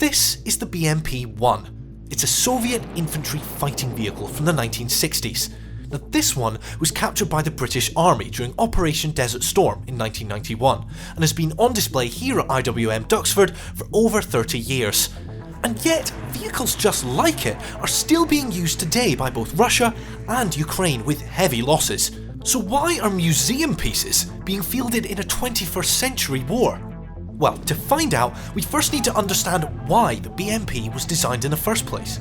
This is the BMP-1. It's a Soviet infantry fighting vehicle from the 1960s. Now, this one was captured by the British Army during Operation Desert Storm in 1991 and has been on display here at IWM Duxford for over 30 years. And yet, vehicles just like it are still being used today by both Russia and Ukraine with heavy losses. So why are museum pieces being fielded in a 21st century war? Well, to find out, we first need to understand why the BMP was designed in the first place.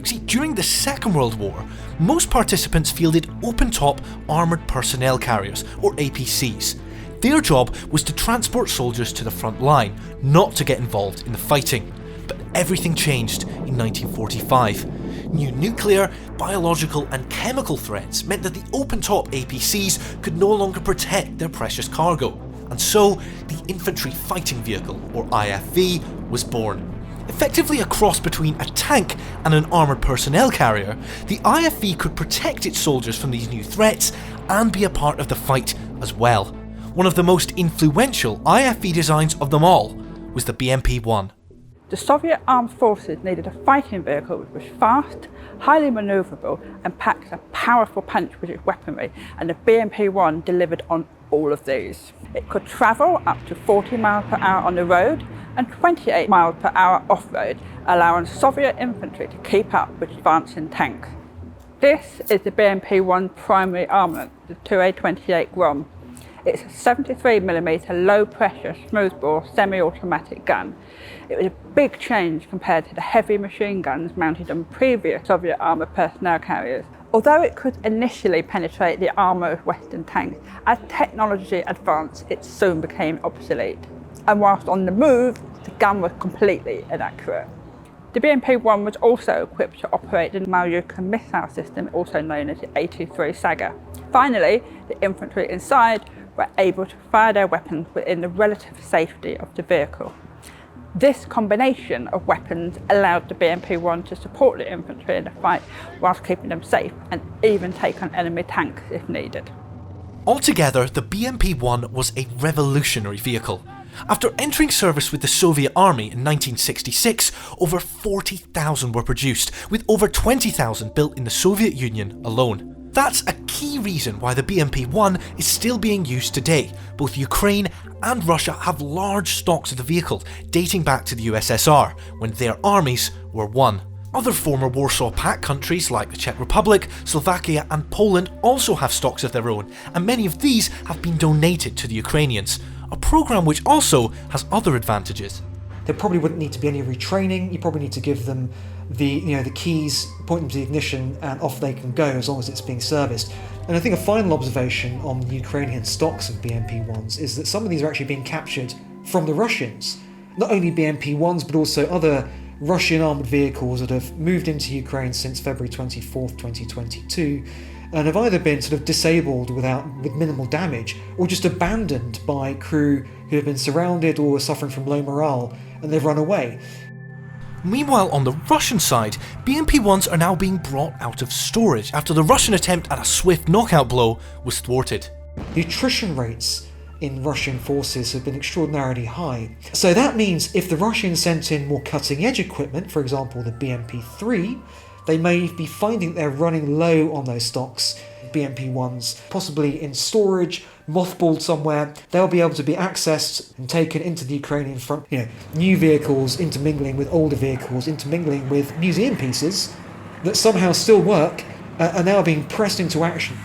See, during the Second World War, most participants fielded open-top armoured personnel carriers, or APCs. Their job was to transport soldiers to the front line, not to get involved in the fighting. But everything changed in 1945. New nuclear, biological and chemical threats meant that the open-top APCs could no longer protect their precious cargo. And so, the Infantry Fighting Vehicle, or IFV, was born. Effectively a cross between a tank and an armoured personnel carrier, the IFV could protect its soldiers from these new threats and be a part of the fight as well. One of the most influential IFV designs of them all was the BMP-1. The Soviet armed forces needed a fighting vehicle which was fast, highly manoeuvrable and packed a powerful punch with its weaponry, and the BMP-1 delivered on all of these. It could travel up to 40 miles per hour on the road and 28 miles per hour off-road, allowing Soviet infantry to keep up with advancing tanks. This is the BMP-1 primary armament, the 2A28 Grom. It's a 73mm low-pressure, smoothbore, semi-automatic gun. It was a big change compared to the heavy machine guns mounted on previous Soviet armoured personnel carriers. Although it could initially penetrate the armour of Western tanks, as technology advanced, it soon became obsolete. And whilst on the move, the gun was completely inaccurate. The BMP-1 was also equipped to operate the Malyukin missile system, also known as the 83 Saga. Finally, the infantry inside were able to fire their weapons within the relative safety of the vehicle. This combination of weapons allowed the BMP-1 to support the infantry in the fight whilst keeping them safe and even take on enemy tanks if needed. Altogether, the BMP-1 was a revolutionary vehicle. After entering service with the Soviet Army in 1966, over 40,000 were produced, with over 20,000 built in the Soviet Union alone. That's a key reason why the BMP-1 is still being used today. Both Ukraine and Russia have large stocks of the vehicle, dating back to the USSR, when their armies were one. Other former Warsaw Pact countries like the Czech Republic, Slovakia and Poland also have stocks of their own, and many of these have been donated to the Ukrainians, a programme which also has other advantages. There probably wouldn't need to be any retraining. You probably need to give them the keys, point them to the ignition, and off they can go as long as it's being serviced. And I think a final observation on the Ukrainian stocks of BMP-1s is that some of these are actually being captured from the Russians. Not only BMP-1s, but also other Russian armoured vehicles that have moved into Ukraine since February 24th, 2022, and have either been sort of disabled with minimal damage, or just abandoned by crew who have been surrounded or are suffering from low morale, and they've run away. Meanwhile, on the Russian side, BMP-1s are now being brought out of storage after the Russian attempt at a swift knockout blow was thwarted. The attrition rates in Russian forces have been extraordinarily high. So that means if the Russians sent in more cutting-edge equipment, for example the BMP-3, they may be finding they're running low on those stocks, BMP-1s, possibly in storage, mothballed somewhere. They'll be able to be accessed and taken into the Ukrainian front. New vehicles intermingling with older vehicles, intermingling with museum pieces that somehow still work, are now being pressed into action.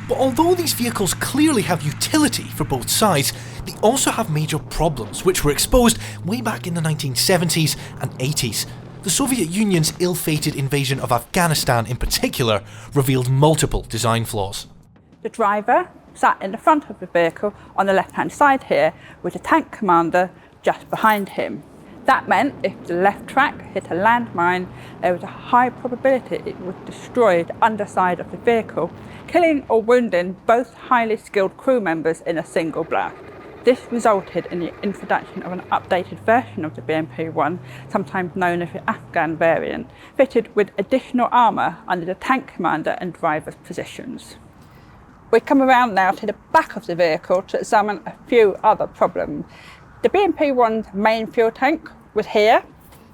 But although these vehicles clearly have utility for both sides, they also have major problems which were exposed way back in the 1970s and 80s. The Soviet Union's ill-fated invasion of Afghanistan in particular revealed multiple design flaws. The driver sat in the front of the vehicle on the left-hand side here, with the tank commander just behind him. That meant if the left track hit a landmine, there was a high probability it would destroy the underside of the vehicle, killing or wounding both highly skilled crew members in a single blast. This resulted in the introduction of an updated version of the BMP-1, sometimes known as the Afghan variant, fitted with additional armour under the tank commander and driver's positions. We come around now to the back of the vehicle to examine a few other problems. The BMP-1's main fuel tank was here,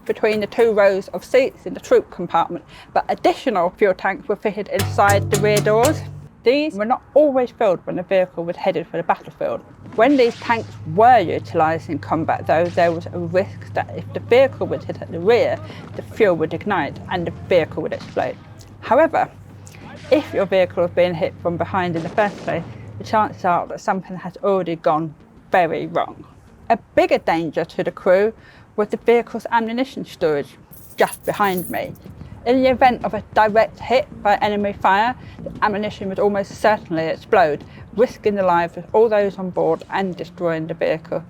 between the two rows of seats in the troop compartment, but additional fuel tanks were fitted inside the rear doors. These were not always filled when the vehicle was headed for the battlefield. When these tanks were utilised in combat though, there was a risk that if the vehicle was hit at the rear, the fuel would ignite and the vehicle would explode. However, if your vehicle was being hit from behind in the first place, the chances are that something has already gone very wrong. A bigger danger to the crew was the vehicle's ammunition storage just behind me. In the event of a direct hit by enemy fire, the ammunition would almost certainly explode, risking the lives of all those on board and destroying the vehicle.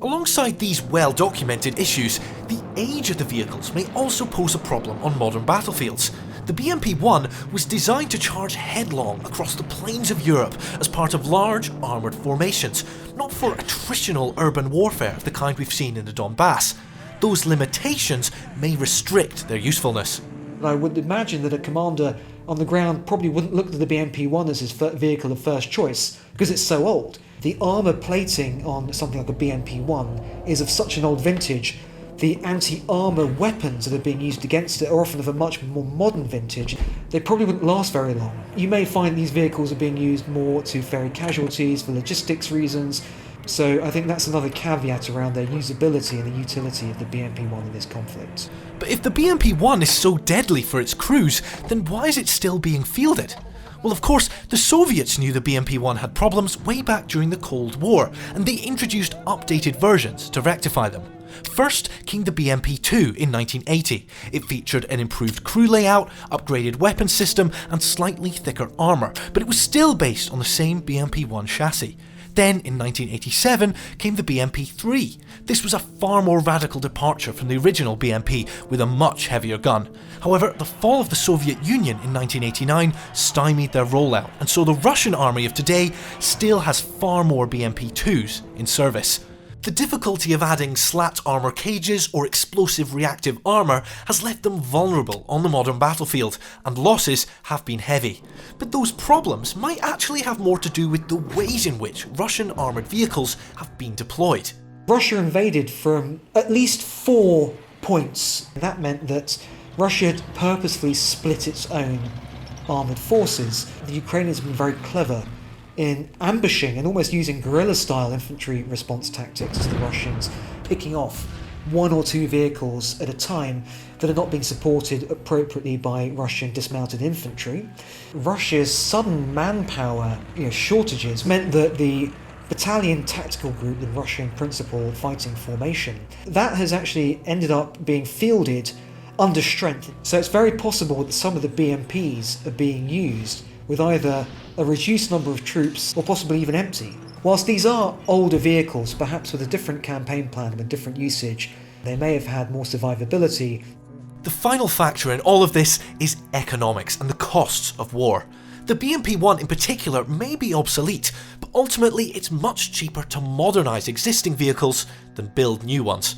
Alongside these well-documented issues, the age of the vehicles may also pose a problem on modern battlefields. The BMP-1 was designed to charge headlong across the plains of Europe as part of large armoured formations, not for attritional urban warfare of the kind we've seen in the Donbass. Those limitations may restrict their usefulness. I would imagine that a commander on the ground probably wouldn't look at the BMP-1 as his vehicle of first choice, because it's so old. The armour plating on something like a BMP-1 is of such an old vintage. The anti-armour weapons that are being used against it are often of a much more modern vintage. They probably wouldn't last very long. You may find these vehicles are being used more to ferry casualties for logistics reasons, so I think that's another caveat around their usability and the utility of the BMP-1 in this conflict. But if the BMP-1 is so deadly for its crews, then why is it still being fielded? Well, of course, the Soviets knew the BMP-1 had problems way back during the Cold War, and they introduced updated versions to rectify them. First came the BMP-2 in 1980. It featured an improved crew layout, upgraded weapon system, and slightly thicker armour, but it was still based on the same BMP-1 chassis. Then, in 1987, came the BMP-3. This was a far more radical departure from the original BMP, with a much heavier gun. However, the fall of the Soviet Union in 1989 stymied their rollout, and so the Russian army of today still has far more BMP-2s in service. The difficulty of adding slat armour cages or explosive reactive armour has left them vulnerable on the modern battlefield, and losses have been heavy. But those problems might actually have more to do with the ways in which Russian armoured vehicles have been deployed. Russia invaded from at least 4 points. That meant that Russia had purposefully split its own armoured forces. The Ukrainians have been very clever in ambushing and almost using guerrilla-style infantry response tactics as the Russians, picking off 1 or 2 vehicles at a time that are not being supported appropriately by Russian dismounted infantry. Russia's sudden manpower shortages meant that the battalion tactical group, the Russian principal fighting formation, that has actually ended up being fielded under strength. So it's very possible that some of the BMPs are being used with either a reduced number of troops or possibly even empty. Whilst these are older vehicles, perhaps with a different campaign plan and a different usage, they may have had more survivability. The final factor in all of this is economics and the costs of war. The BMP-1 in particular may be obsolete, but ultimately it's much cheaper to modernise existing vehicles than build new ones.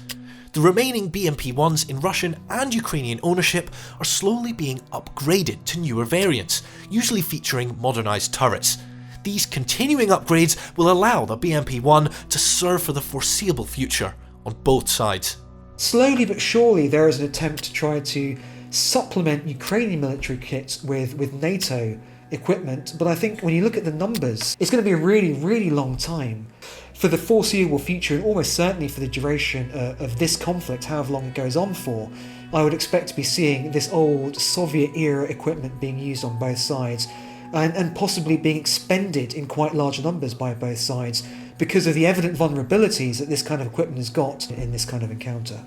The remaining BMP-1s in Russian and Ukrainian ownership are slowly being upgraded to newer variants, usually featuring modernised turrets. These continuing upgrades will allow the BMP-1 to serve for the foreseeable future on both sides. Slowly but surely there is an attempt to try to supplement Ukrainian military kits with NATO equipment, but I think when you look at the numbers, it's going to be a really, really long time. For the foreseeable future, and almost certainly for the duration of this conflict, however long it goes on for, I would expect to be seeing this old Soviet-era equipment being used on both sides, and possibly being expended in quite large numbers by both sides, because of the evident vulnerabilities that this kind of equipment has got in this kind of encounter.